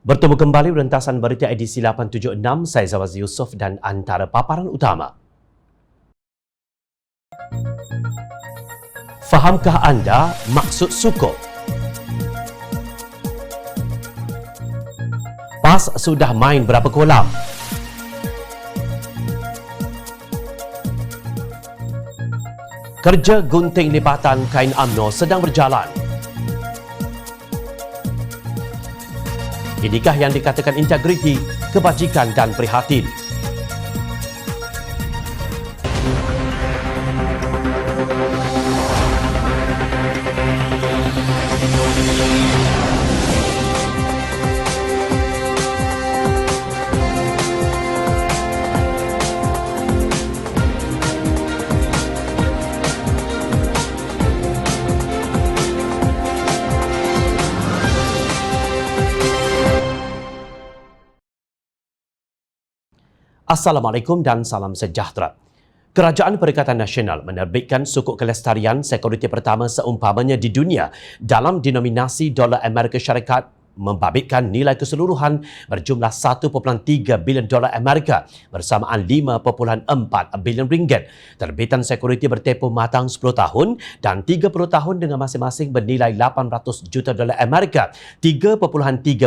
Bertemu kembali rentasan berita edisi 876, saya Zawaz Yusof dan antara paparan utama. Fahamkah anda maksud sukuk? PAS sudah main berapa kolam? Kerja gunting lipatan kain UMNO sedang berjalan. Inikah yang dikatakan integriti, kebajikan dan prihatin? Assalamualaikum dan salam sejahtera. Kerajaan Perikatan Nasional menerbitkan sukuk kelestarian sekuriti pertama seumpamanya di dunia dalam denominasi dolar Amerika Syarikat membabitkan nilai keseluruhan berjumlah 1.3 bilion dolar Amerika bersamaan 5.4 bilion ringgit. Terbitan sekuriti bertempoh matang 10 tahun dan 30 tahun dengan masing-masing bernilai 800 juta dolar Amerika, 3.3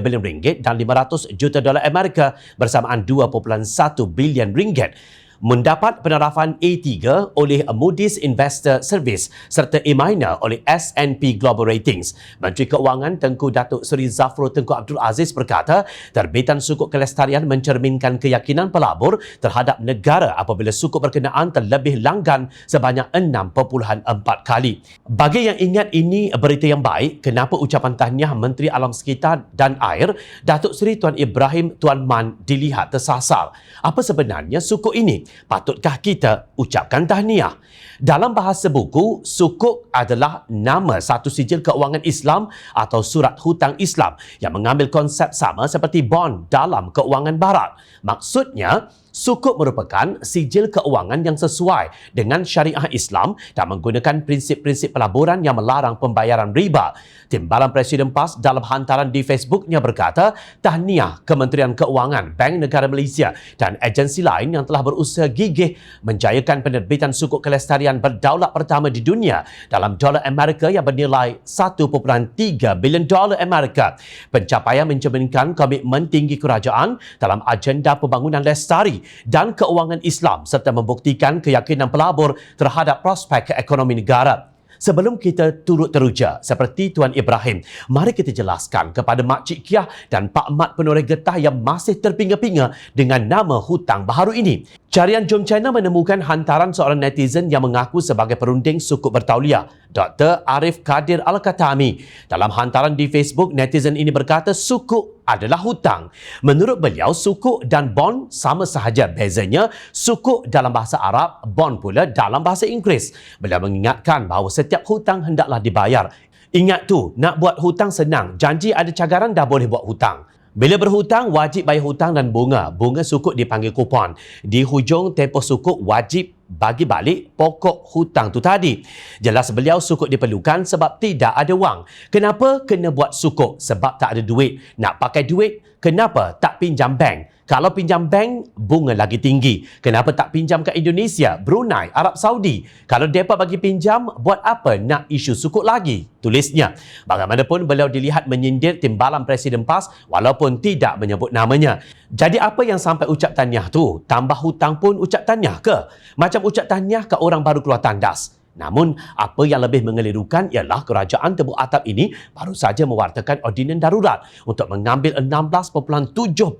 bilion ringgit dan 500 juta dolar Amerika bersamaan 2.1 bilion ringgit. Mendapat penarafan A3 oleh Moody's Investor Service serta A- oleh S&P Global Ratings. Menteri Keuangan Tengku Datuk Seri Zafrul Tengku Abdul Aziz berkata, terbitan sukuk kelestarian mencerminkan keyakinan pelabur terhadap negara apabila sukuk berkenaan terlebih langgan sebanyak 6.4 kali. Bagi yang ingat ini berita yang baik, kenapa ucapan tahniah Menteri Alam Sekitar dan Air Datuk Seri Tuan Ibrahim Tuan Man dilihat tersasar? Apa sebenarnya sukuk ini? Patutkah kita ucapkan tahniah? Dalam bahasa buku, sukuk adalah nama satu sijil keuangan Islam atau surat hutang Islam yang mengambil konsep sama seperti bond dalam keuangan barat. Maksudnya, sukuk merupakan sijil keuangan yang sesuai dengan syariah Islam dan menggunakan prinsip-prinsip pelaburan yang melarang pembayaran riba. Timbalan Presiden PAS dalam hantaran di Facebooknya berkata, tahniah Kementerian Keuangan, Bank Negara Malaysia dan agensi lain yang telah berusaha gigih menjayakan penerbitan sukuk kelestarian berdaulat pertama di dunia dalam dolar Amerika yang bernilai 1.3 bilion dolar Amerika. Pencapaian mencerminkan komitmen tinggi kerajaan dalam agenda pembangunan lestari dan keuangan Islam serta membuktikan keyakinan pelabur terhadap prospek ekonomi negara. Sebelum kita turut teruja seperti Tuan Ibrahim, mari kita jelaskan kepada Mak Cik Kiah dan Pak Mat penoreh getah yang masih terpinga-pinga dengan nama hutang baharu ini. Carian Jom China menemukan hantaran seorang netizen yang mengaku sebagai perunding sukuk bertauliah, Dr. Arif Kadir Al-Katami. Dalam hantaran di Facebook, netizen ini berkata sukuk adalah hutang. Menurut beliau, sukuk dan bond sama sahaja. Bezanya, sukuk dalam bahasa Arab, bond pula dalam bahasa Inggeris. Beliau mengingatkan bahawa setiap hutang hendaklah dibayar. Ingat tu, nak buat hutang senang. Janji ada cagaran dah boleh buat hutang. Bila berhutang, wajib bayar hutang dan bunga. Bunga sukuk dipanggil kupon. Di hujung tempoh sukuk, wajib bagi balik pokok hutang tu tadi. Jelas beliau sukuk diperlukan sebab tidak ada wang. Kenapa kena buat sukuk? Sebab tak ada duit. Nak pakai duit, kenapa tak pinjam bank? Kalau pinjam bank, bunga lagi tinggi. Kenapa tak pinjam ke Indonesia, Brunei, Arab Saudi? Kalau mereka bagi pinjam, buat apa nak isu sukuk lagi? Tulisnya. Bagaimanapun, beliau dilihat menyindir timbalan Presiden PAS walaupun tidak menyebut namanya. Jadi apa yang sampai ucap tahniah tu? Tambah hutang pun ucap tahniah ke? Macam ucap tahniah ke orang baru keluar tandas. Namun, apa yang lebih mengelirukan ialah kerajaan Tebuk Atap ini baru saja mewartakan ordinan darurat untuk mengambil 16.7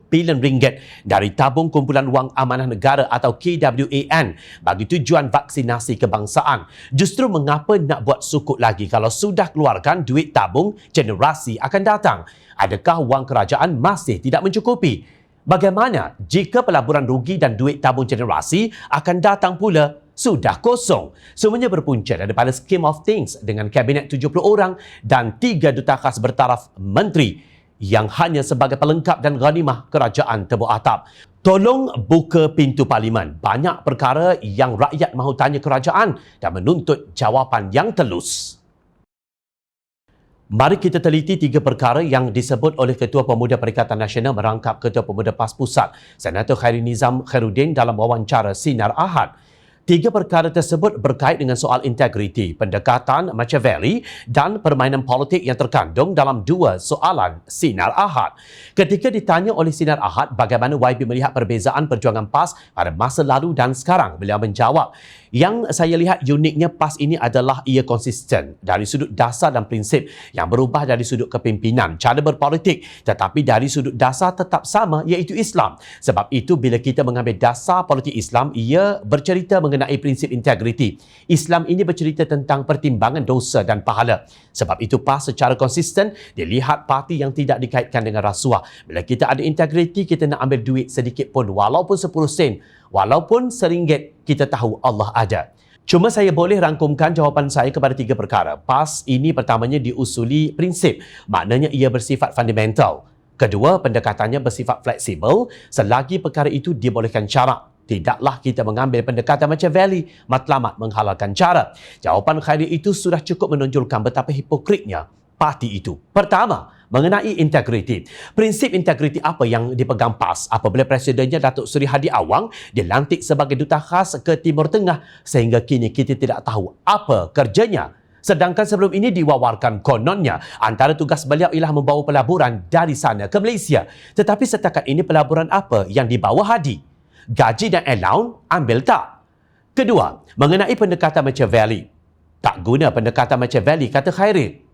bilion ringgit dari tabung kumpulan wang amanah negara atau KWAN bagi tujuan vaksinasi kebangsaan. Justru mengapa nak buat sukuk lagi kalau sudah keluarkan duit tabung generasi akan datang? Adakah wang kerajaan masih tidak mencukupi? Bagaimana jika pelaburan rugi dan duit tabung generasi akan datang pula sudah kosong? Semuanya berpunca daripada scheme of things dengan kabinet 70 orang dan 3 duta khas bertaraf menteri yang hanya sebagai pelengkap dan ghanimah kerajaan Tebuk Atap. Tolong buka pintu parlimen. Banyak perkara yang rakyat mahu tanya kerajaan dan menuntut jawapan yang telus. Mari kita teliti tiga perkara yang disebut oleh Ketua Pemuda Perikatan Nasional merangkap Ketua Pemuda PAS Pusat, Senator Khairi Nizam Khairuddin dalam wawancara Sinar Ahad. Tiga perkara tersebut berkait dengan soal integriti, pendekatan Machiavelli dan permainan politik yang terkandung dalam dua soalan Sinar Ahad. Ketika ditanya oleh Sinar Ahad bagaimana YB melihat perbezaan perjuangan PAS pada masa lalu dan sekarang, beliau menjawab, yang saya lihat uniknya PAS ini adalah ia konsisten dari sudut dasar dan prinsip yang berubah dari sudut kepimpinan, cara berpolitik, tetapi dari sudut dasar tetap sama iaitu Islam. Sebab itu bila kita mengambil dasar politik Islam, ia bercerita mengenai prinsip integriti. Islam ini bercerita tentang pertimbangan dosa dan pahala. Sebab itu PAS secara konsisten dilihat parti yang tidak dikaitkan dengan rasuah. Bila kita ada integriti, kita nak ambil duit sedikit pun walaupun 10 sen, walaupun RM1, kita tahu Allah ada. Cuma saya boleh rangkumkan jawapan saya kepada tiga perkara. PAS ini pertamanya diusuli prinsip, maknanya ia bersifat fundamental. Kedua, pendekatannya bersifat fleksibel selagi perkara itu dibolehkan syarak. Tidaklah kita mengambil pendekatan Machiavelli, matlamat menghalalkan cara. Jawapan Khairi itu sudah cukup menonjolkan betapa hipokritnya parti itu. Pertama, mengenai integriti. Prinsip integriti apa yang dipegang PAS apabila Presidennya Datuk Seri Hadi Awang dilantik sebagai duta khas ke Timur Tengah sehingga kini kita tidak tahu apa kerjanya. Sedangkan sebelum ini diwawarkan kononnya antara tugas beliau ialah membawa pelaburan dari sana ke Malaysia. Tetapi setakat ini pelaburan apa yang dibawa Hadi? Gaji dan allowance ambil tak? Kedua, mengenai pendekatan Machiavelli. Tak guna pendekatan Machiavelli, kata Khairi.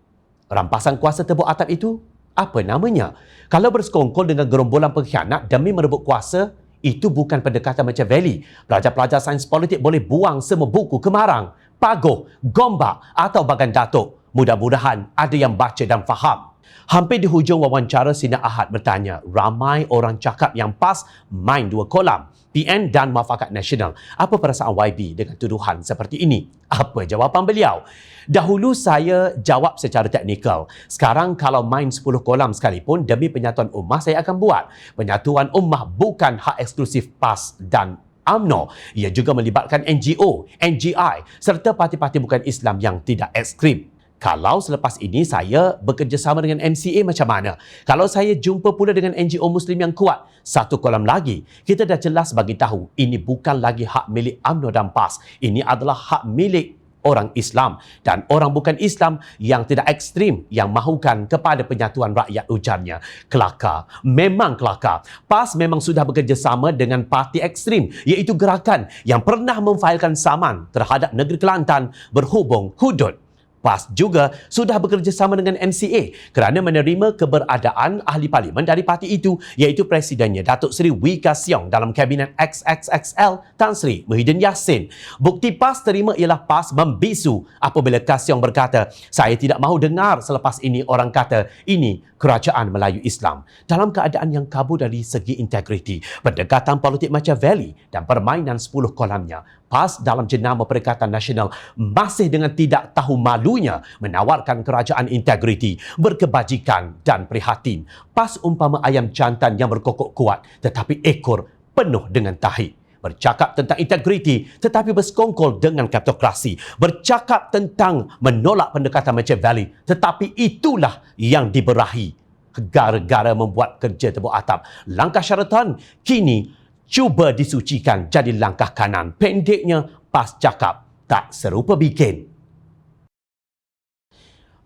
Rampasan kuasa tebuk atap itu, apa namanya? Kalau bersekongkol dengan gerombolan pengkhianat demi merebut kuasa, itu bukan pendekatan Machiavelli. Pelajar-pelajar sains politik boleh buang semua buku ke Marang, Pagoh, Gombak atau Bagan Datuk. Mudah-mudahan ada yang baca dan faham. Hampir di hujung wawancara, Sinar Ahad bertanya, ramai orang cakap yang PAS main dua kolam, PN dan Muafakat Nasional. Apa perasaan YB dengan tuduhan seperti ini? Apa jawapan beliau? Dahulu saya jawab secara teknikal. Sekarang kalau main 10 kolam sekalipun demi penyatuan ummah saya akan buat. Penyatuan ummah bukan hak eksklusif PAS dan UMNO. Ia juga melibatkan NGO, NGI serta parti-parti bukan Islam yang tidak ekstrim. Kalau selepas ini saya bekerjasama dengan MCA macam mana? Kalau saya jumpa pula dengan NGO Muslim yang kuat, satu kolam lagi, kita dah jelas bagi tahu ini bukan lagi hak milik UMNO dan PAS. Ini adalah hak milik orang Islam dan orang bukan Islam yang tidak ekstrim yang mahukan kepada penyatuan rakyat, ujarnya. Kelakar, memang kelakar. PAS memang sudah bekerjasama dengan parti ekstrim iaitu gerakan yang pernah memfailkan saman terhadap negeri Kelantan berhubung hudud. PAS juga sudah bekerjasama dengan MCA kerana menerima keberadaan ahli parlimen dari parti itu iaitu Presidennya Datuk Seri Wee Ka Siong dalam Kabinet XXXL Tan Sri Muhyiddin Yassin. Bukti PAS terima ialah PAS membisu apabila Ka Siong berkata, saya tidak mahu dengar selepas ini orang kata ini kerajaan Melayu Islam. Dalam keadaan yang kabur dari segi integriti, pendekatan politik Machiavelli dan permainan 10 kolamnya, PAS dalam jenama Perikatan Nasional masih dengan tidak tahu malunya menawarkan kerajaan integriti, berkebajikan dan prihatin. PAS umpama ayam jantan yang berkokok kuat tetapi ekor penuh dengan tahi. Bercakap tentang integriti tetapi bersekongkol dengan kleptokrasi. Bercakap tentang menolak pendekatan Machiavelli tetapi itulah yang diberahi. Gara-gara membuat kerja tebuk atap. Langkah syaratan kini cuba disucikan jadi langkah kanan. Pendeknya, PAS cakap tak serupa bikin.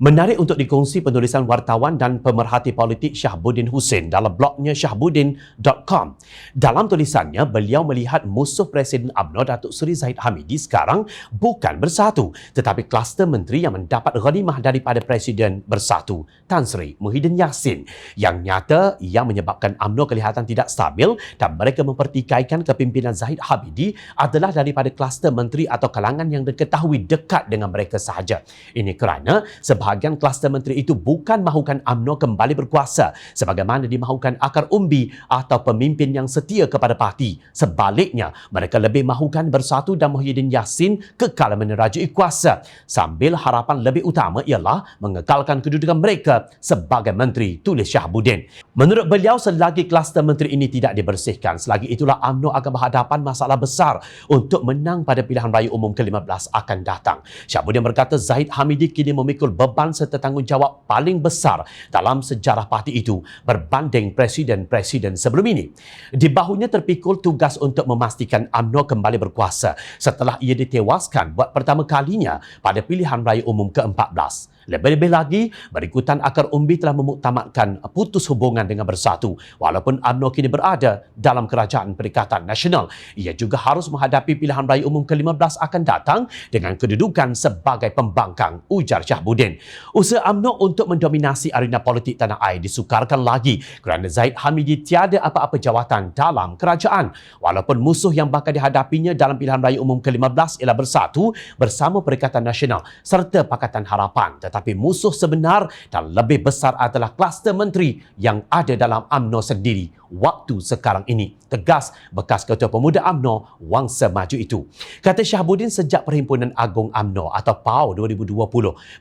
Menarik untuk dikongsi penulisan wartawan dan pemerhati politik Shahbuddin Hussein dalam blognya shahbuddin.com. Dalam tulisannya, beliau melihat musuh Presiden UMNO Datuk Seri Zahid Hamidi sekarang bukan Bersatu, tetapi kluster menteri yang mendapat ghanimah daripada Presiden Bersatu, Tan Sri Muhyiddin Yassin. Yang nyata, yang menyebabkan UMNO kelihatan tidak stabil dan mereka mempertikaikan kepimpinan Zahid Hamidi adalah daripada kluster menteri atau kalangan yang diketahui dekat dengan mereka sahaja. Ini kerana sebahagian kluster menteri itu bukan mahukan UMNO kembali berkuasa sebagaimana dimahukan akar umbi atau pemimpin yang setia kepada parti. Sebaliknya, mereka lebih mahukan Bersatu dan Muhyiddin Yassin kekal menerajui kuasa sambil harapan lebih utama ialah mengekalkan kedudukan mereka sebagai menteri, tulis Shahbuddin. Menurut beliau, selagi kluster menteri ini tidak dibersihkan, selagi itulah UMNO akan berhadapan masalah besar untuk menang pada pilihan raya umum ke-15 akan datang. Shahbuddin berkata Zahid Hamidi kini memikul beban beban serta tanggungjawab paling besar dalam sejarah parti itu berbanding presiden-presiden sebelum ini. Di bahunya terpikul tugas untuk memastikan UMNO kembali berkuasa setelah ia ditewaskan buat pertama kalinya pada pilihan raya umum ke-14. Lebih-lebih lagi, berikutan akar umbi telah memuktamadkan putus hubungan dengan Bersatu walaupun UMNO kini berada dalam Kerajaan Perikatan Nasional. Ia juga harus menghadapi pilihan raya umum ke-15 akan datang dengan kedudukan sebagai pembangkang, ujar Syahbudin. Usaha UMNO untuk mendominasi arena politik tanah air disukarkan lagi kerana Zahid Hamidi tiada apa-apa jawatan dalam kerajaan. Walaupun musuh yang bakal dihadapinya dalam pilihan raya umum ke-15 ialah Bersatu bersama Perikatan Nasional serta Pakatan Harapan, tetapi musuh sebenar dan lebih besar adalah kluster menteri yang ada dalam UMNO sendiri waktu sekarang ini, tegas bekas Ketua Pemuda UMNO Wangsa Maju itu. Kata Syahbudin, sejak Perhimpunan Agung UMNO atau PAU 2020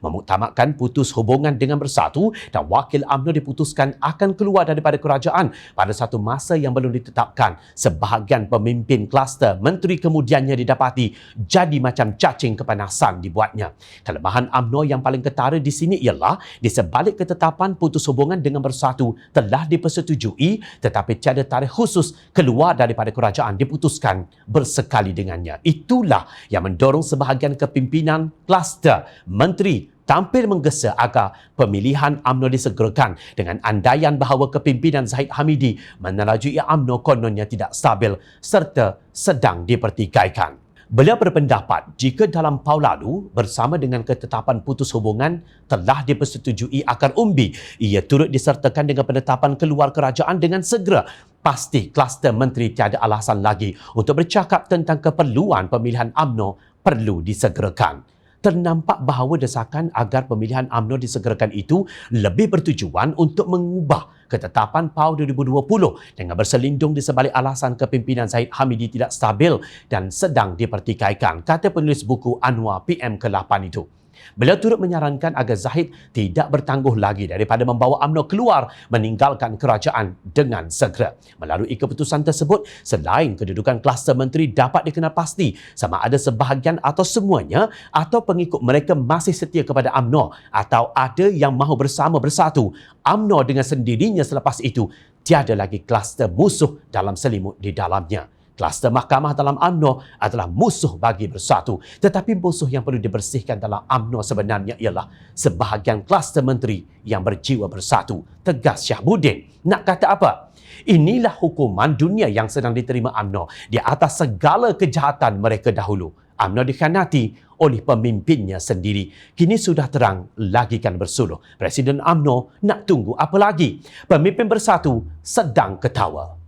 memuktamadkan putus hubungan dengan Bersatu dan wakil UMNO diputuskan akan keluar daripada kerajaan pada satu masa yang belum ditetapkan, sebahagian pemimpin kluster menteri kemudiannya didapati jadi macam cacing kepanasan dibuatnya. Kelemahan UMNO yang paling ketara di sini ialah di sebalik ketetapan putus hubungan dengan Bersatu telah dipersetujui, tetapi tiada tarikh khusus keluar daripada kerajaan diputuskan bersekali dengannya. Itulah yang mendorong sebahagian kepimpinan kluster menteri tampil menggesa agar pemilihan UMNO disegerakan dengan andaian bahawa kepimpinan Zahid Hamidi menerajui UMNO kononnya tidak stabil serta sedang dipertikaikan. Beliau berpendapat jika dalam PAU lalu bersama dengan ketetapan putus hubungan telah dipersetujui akar umbi, ia turut disertakan dengan penetapan keluar kerajaan dengan segera, pasti kluster menteri tiada alasan lagi untuk bercakap tentang keperluan pemilihan UMNO perlu disegerakan. Ternampak bahawa desakan agar pemilihan UMNO disegerakan itu lebih bertujuan untuk mengubah ketetapan PAU 2020 dengan berselindung di sebalik alasan kepimpinan Zahid Hamidi tidak stabil dan sedang dipertikaikan, kata penulis buku Anwar PM ke-8 itu. Beliau turut menyarankan agar Zahid tidak bertangguh lagi daripada membawa UMNO keluar meninggalkan kerajaan dengan segera. Melalui keputusan tersebut, selain kedudukan kluster menteri dapat dikenal pasti sama ada sebahagian atau semuanya atau pengikut mereka masih setia kepada UMNO atau ada yang mahu bersama Bersatu, UMNO dengan sendirinya selepas itu tiada lagi kluster musuh dalam selimut di dalamnya. Kluster mahkamah dalam UMNO adalah musuh bagi Bersatu. Tetapi musuh yang perlu dibersihkan dalam UMNO sebenarnya ialah sebahagian kluster menteri yang berjiwa bersatu, tegas Syahbudin. Nak kata apa? Inilah hukuman dunia yang sedang diterima UMNO di atas segala kejahatan mereka dahulu. UMNO dikhianati oleh pemimpinnya sendiri. Kini sudah terang, lagikan bersuluh. Presiden UMNO nak tunggu apa lagi? Pemimpin Bersatu sedang ketawa.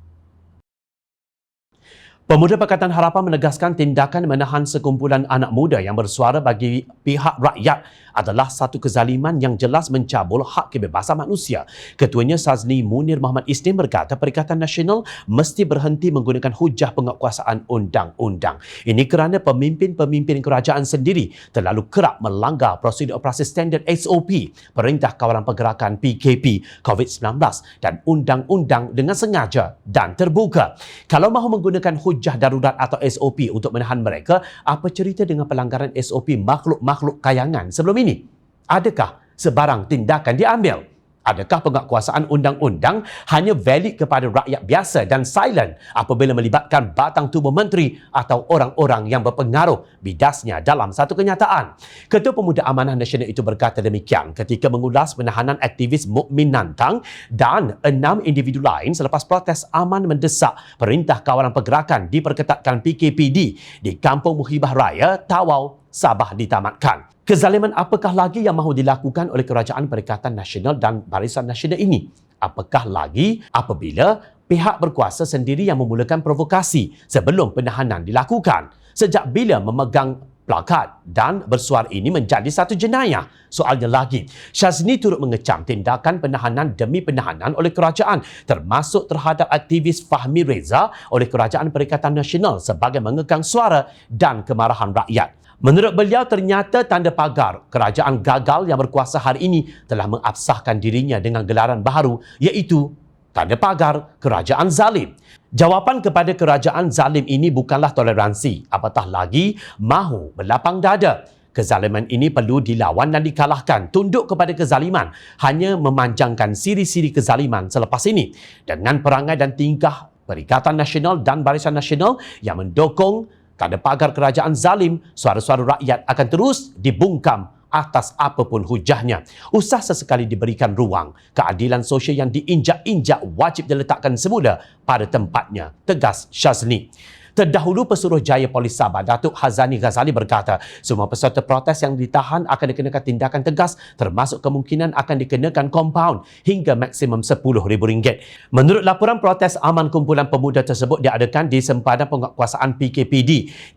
Pemuda Pakatan Harapan menegaskan tindakan menahan sekumpulan anak muda yang bersuara bagi pihak rakyat adalah satu kezaliman yang jelas mencabul hak kebebasan manusia. Ketuanya Sazni Munir Muhammad Isnin berkata Perikatan Nasional mesti berhenti menggunakan hujah penguatkuasaan undang-undang. Ini kerana pemimpin-pemimpin kerajaan sendiri terlalu kerap melanggar prosedur operasi standard SOP, Perintah Kawalan Pergerakan PKP COVID-19 dan undang-undang dengan sengaja dan terbuka. Kalau mahu menggunakan hujah darurat atau SOP untuk menahan mereka, apa cerita dengan pelanggaran SOP makhluk-makhluk kayangan sebelum ini? Adakah sebarang tindakan diambil? Adakah penguatkuasaan undang-undang hanya valid kepada rakyat biasa dan silent apabila melibatkan batang tubuh menteri atau orang-orang yang berpengaruh, bidasnya dalam satu kenyataan? Ketua Pemuda Amanah Nasional itu berkata demikian ketika mengulas penahanan aktivis Mukmin Nantang dan 6 individu lain selepas protes aman mendesak Perintah Kawalan Pergerakan diperketatkan PKPD di Kampung Muhibah Raya, Tawau, Sabah ditamatkan. Kezaliman apakah lagi yang mahu dilakukan oleh Kerajaan Perikatan Nasional dan Barisan Nasional ini? Apakah lagi apabila pihak berkuasa sendiri yang memulakan provokasi sebelum penahanan dilakukan? Sejak bila memegang plakat dan bersuara ini menjadi satu jenayah? Soalnya lagi, Syazni turut mengecam tindakan penahanan demi penahanan oleh kerajaan termasuk terhadap aktivis Fahmi Reza oleh Kerajaan Perikatan Nasional sebagai mengekang suara dan kemarahan rakyat. Menurut beliau, ternyata tanda pagar kerajaan gagal yang berkuasa hari ini telah mengabsahkan dirinya dengan gelaran baru iaitu tanda pagar kerajaan zalim. Jawapan kepada kerajaan zalim ini bukanlah toleransi, apatah lagi mahu berlapang dada. Kezaliman ini perlu dilawan dan dikalahkan. Tunduk kepada kezaliman hanya memanjangkan siri-siri kezaliman selepas ini. Dengan perangai dan tingkah Perikatan Nasional dan Barisan Nasional yang mendukung tanda pagar kerajaan zalim, suara-suara rakyat akan terus dibungkam atas apapun hujahnya. Usah sesekali diberikan ruang. Keadilan sosial yang diinjak-injak wajib diletakkan semula pada tempatnya, tegas Syazli. Terdahulu Pesuruhjaya Polis Sabah, Datuk Hazani Ghazali berkata, semua peserta protes yang ditahan akan dikenakan tindakan tegas termasuk kemungkinan akan dikenakan kompaun hingga maksimum RM10,000. Menurut laporan, protes aman kumpulan pemuda tersebut diadakan di sempadan penguatkuasaan PKPD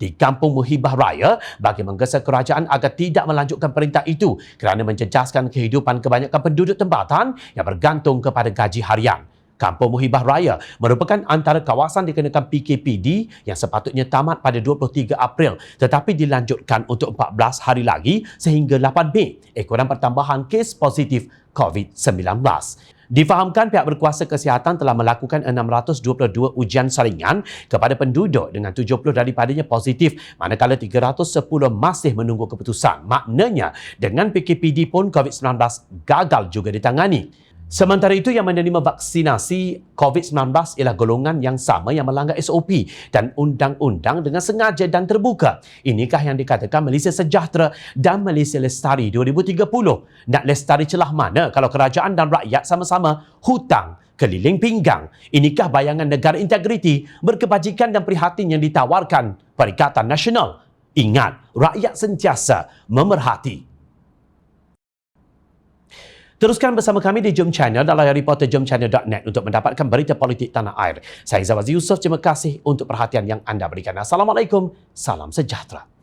di Kampung Muhibah Raya bagi menggesa kerajaan agar tidak melanjutkan perintah itu kerana menjejaskan kehidupan kebanyakan penduduk tempatan yang bergantung kepada gaji harian. Kampung Muhibah Raya merupakan antara kawasan dikenakan PKPD yang sepatutnya tamat pada 23 April tetapi dilanjutkan untuk 14 hari lagi sehingga 8 Mei ekoran pertambahan kes positif COVID-19. Difahamkan pihak berkuasa kesihatan telah melakukan 622 ujian saringan kepada penduduk dengan 70 daripadanya positif manakala 310 masih menunggu keputusan. Maknanya dengan PKPD pun COVID-19 gagal juga ditangani. Sementara itu, yang menerima vaksinasi COVID-19 ialah golongan yang sama yang melanggar SOP dan undang-undang dengan sengaja dan terbuka. Inikah yang dikatakan Malaysia Sejahtera dan Malaysia Lestari 2030. Nak lestari celah mana kalau kerajaan dan rakyat sama-sama hutang keliling pinggang? Inikah bayangan negara integriti, berkebajikan dan prihatin yang ditawarkan Perikatan Nasional? Ingat, rakyat sentiasa memerhati. Teruskan bersama kami di Jom Channel dan layar reporter jomchannel.net untuk mendapatkan berita politik tanah air. Saya Zawazi Yusof, terima kasih untuk perhatian yang anda berikan. Assalamualaikum, salam sejahtera.